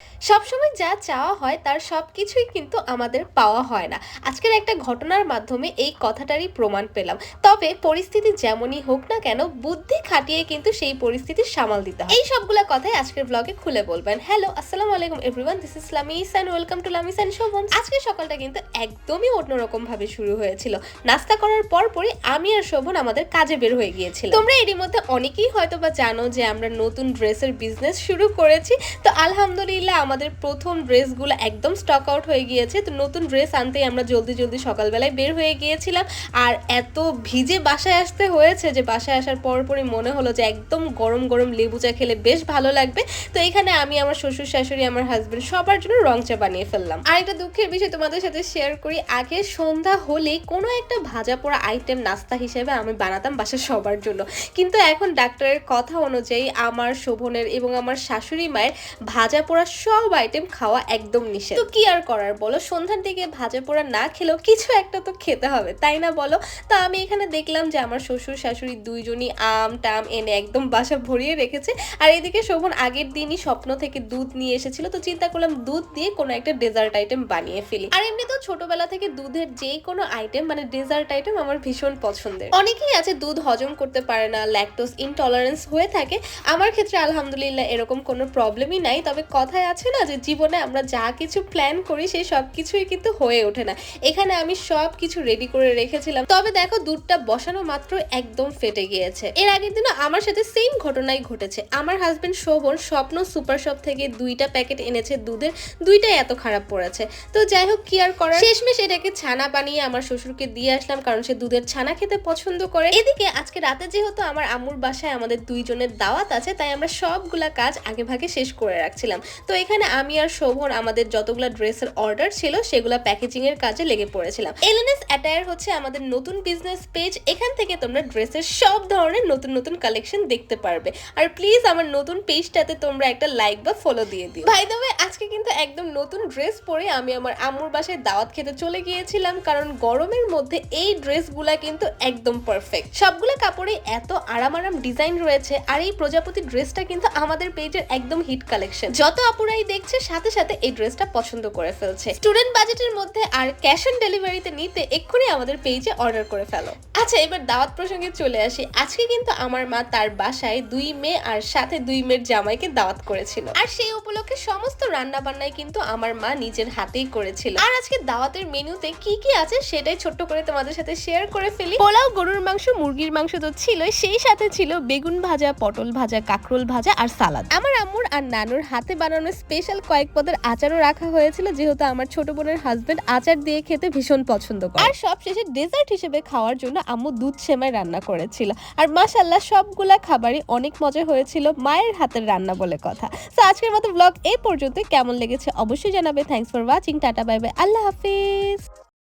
সবসময় যা চাওয়া হয় তার সবকিছুই কিন্তু আমাদের পাওয়া হয় না। আজকের একটা ঘটনার মাধ্যমে এই কথাটারই প্রমাণ পেলাম। তবে পরিস্থিতি যেমনই হোক না কেন বুদ্ধি খাটিয়ে কিন্তু সেই পরিস্থিতি সামাল দিতে হয়। এই সবগুলা কথাই আজকের ব্লগে খুলে বলবেন। হ্যালো, আসসালামু আলাইকুম everyone. This is Lamis and welcome to Lamis and Shovon. আজকের সকালটা কিন্তু একদমই অন্যরকম ভাবে শুরু হয়েছিল। নাস্তা করার পরই আমি আর শোভন আমাদের কাজে বের হয়ে গিয়েছিলাম। তোমরা এরই মধ্যে অনেকেই হয়তোবা জানো যে আমরা নতুন ড্রেসের বিজনেস শুরু করেছি। তো আলহামদুলিল্লাহ আমাদের প্রথম ড্রেসগুলো একদম স্টক আউট হয়ে গিয়েছে। তো নতুন ড্রেস আনতেই আমরা জলদি সকালবেলায় বের হয়ে গিয়েছিলাম। আর এত ভিজে বাসায় আসতে হয়েছে যে বাসায় আসার পরই মনে হলো যে একদম গরম গরম লেবু চা খেলে বেশ ভালো লাগবে। তো এখানে আমি আমার শ্বশুর শাশুড়ি আমার হাজবেন্ড সবার জন্য রং চা বানিয়ে ফেললাম। আর একটা দুঃখের বিষয় তোমাদের সাথে শেয়ার করি, আগে সন্ধ্যা হলেই কোনো একটা ভাজা পোড়া আইটেম নাস্তা হিসেবে আমি বানাতাম বাসার সবার জন্য। কিন্তু এখন ডাক্তারের কথা অনুযায়ী আমার, শোভনের এবং আমার শাশুড়ি মায়ের ভাজা পোড়া সব আইটেম খাওয়া একদম নিষেধ। তো কি আর করার বলো, সন্ধ্যার দিকে ভাজা পোড়া না খেলেও কিছু একটা তো খেতে হবে, তাই না বলো? তো আমি এখানে দেখলাম যে আমার শ্বশুর শাশুড়ি দুইজনই আম টাম এনে একদম বাসা ভরিয়ে রেখেছে। আর এদিকে শোভন আগের দিনই স্বপ্ন থেকে দুধ নিয়ে এসেছিল। তো চিন্তা করলাম দুধ দিয়ে কোনো একটা ডেজার্ট আইটেম বানিয়ে ফেলি। আর এমনি তো ছোটবেলা থেকে দুধের যেই কোনো আইটেম মানে ডেজার্ট আইটেম আমার ভীষণ পছন্দের। অনেকেই আছে দুধ হজম করতে পারে না, ল্যাকটোজ ইনটলারেন্স হয়ে থাকে। আমার ক্ষেত্রে আলহামদুলিল্লাহ এরকম কোনো প্রবলেমই নাই। তবে কথায় আছে না যে জীবনে আমরা যা কিছু প্ল্যান করি সেই সব কিছুই কিন্তু হয়ে ওঠে না। এখানে আমি সব কিছু রেডি করে রেখেছিলাম, তবে দেখো দুধটা বসানো মাত্র একদম ফেটে গিয়েছে। এর আগের দিনও আমার সাথে সেম ঘটনাই ঘটেছে। আমার হাজবেন্ড শোভন স্বপ্ন সুপার শপ থেকে 2টা প্যাকেট এনেছে দুধের, 2টাই এত খারাপ পড়েছে। তো যাই হোক কি আর করার, শেষমেশ এটাকে ছানা বানিয়ে আমার শ্বশুরকে দিয়ে আসলাম, কারণ সে দুধের ছানা খেতে পছন্দ করে। এদিকে আজকে রাতে যেহেতু আমার আম্মুর বাসায় আমাদের দুইজনের দাওয়াত আছে, তাই আমরা সবগুলা কাজ আগে ভাগে শেষ করে রাখছিলাম। তো এখানে আমি আর শোভন আমাদের যতগুলা ড্রেসের অর্ডার ছিল সেগুলা প্যাকেজিং এর কাজে লেগে পড়েছিলাম। এলএনএস অ্যাটায়ার হচ্ছে আমাদের নতুন বিজনেস পেজ। এখান থেকে তোমরা ড্রেসের সব ধরনের নতুন কালেকশন দেখতে পারবে। আর প্লিজ আমার নতুন পেজটাতে তোমরা একটা লাইক বা ফলো দিয়ে দিও। বাই দ্য ওয়ে আজকে কিন্তু একদম নতুন ড্রেস পরে আমি আমার আম্মুর বাসায় দাওয়াত খেতে চলে গিয়েছিলাম, কারণ গরমের মধ্যে এই ড্রেসগুলা কিন্তু একদম পারফেক্ট। সবগুলা কাপড়ে এত আরাম ডিজাইন রয়েছে। আর এই প্রজাপতি ড্রেসটা কিন্তু আমাদের পেজের একদম হিট কালেকশন। যত আপুরাই দেখছে সাথে এই ড্রেসটা পছন্দ করে ফেলছে। স্টুডেন্ট বাজেটের মধ্যে আর ক্যাশ অন ডেলিভারিতে নিতে এক্ষুনি আমাদের পেজে অর্ডার করে ফেলো। আচ্ছা, এবার দাওয়াত প্রসঙ্গে চলে আসি। আজকে কিন্তু আমার মা তার বাসায় 2 মেয়ে আর সাথে 2 মেয়ের জামাইকে দাওয়াত করেছিল। আর সেই উপলক্ষে সমস্ত রান্না বান্নাই কিন্তু আমার মা নিজের হাতেই করেছিল। আর আজকে দাওয়াতের মেনুতে কি আছে সেটাই ছোট্ট করে তোমাদের সাথে শেয়ার করে ফেলি। পোলাও, গরুর মাংস, মুরগির মাংস তো ছিল, সেই সাথে ছিল বেগুন ভাজা, পটল ভাজা, কাঁকরোল ভাজা আর সালাদ। আমার আম্মুর আর নানুর হাতে বানানো স্পেশাল কয়েক পদের আচারও রাখা হয়েছিল, যেহেতু আমার ছোট বোনের হাজবেন্ড আচার দিয়ে খেতে ভীষণ পছন্দ করে। আর সবশেষে ডেজার্ট হিসেবে খাওয়ার জন্য আম্মু দুধ সেমাই রান্না করেছিল। আর মাশাআল্লাহ সবগুলা খাবারই অনেক মজা হয়েছিল, মায়ের হাতের রান্না বলে কথা। তো আজকের মতো ব্লগ এই পর্যন্ত। কেমন লেগেছে অবশ্যই জানাবে। Thanks for watching. Tata, bye bye, Allah Hafiz.